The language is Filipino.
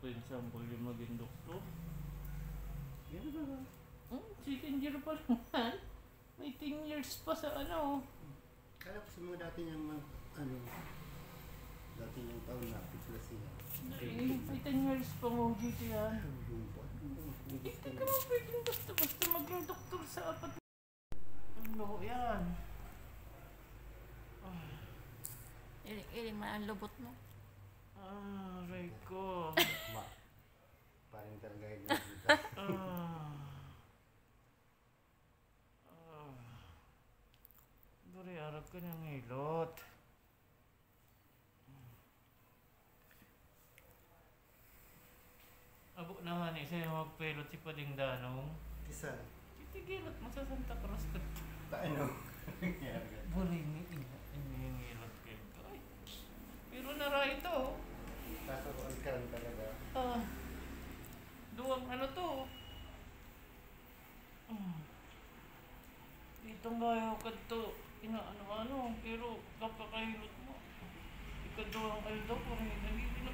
pinsan ko yung maging doktor. Yan ba? Second year pa naman. May 10 years pa sa ano. Kala ko sa mga dati niyang dati niyang taon na plus siya. May 10 years pa mo dito yan. Hindi ka naman pwedeng basta-basta maging doktor sa apat. Ano yan? Iling man ang lubot mo. Aray ko. Parang talaga yun dito. Duri, harap ka ng hilot. Abo naman isa yung magpilot si Pading Danong. Isa. Titigilot mo sa Santa Cruz ka. Paano? Buring ni inihingilot kayo. Ay, pero nara ito. Kaso ang karan talaga. Duwang ano to. Dito nga ka to. Inaano-ano. Pero kapakahilot mo. Ikaduwang aldo. Parang hindi na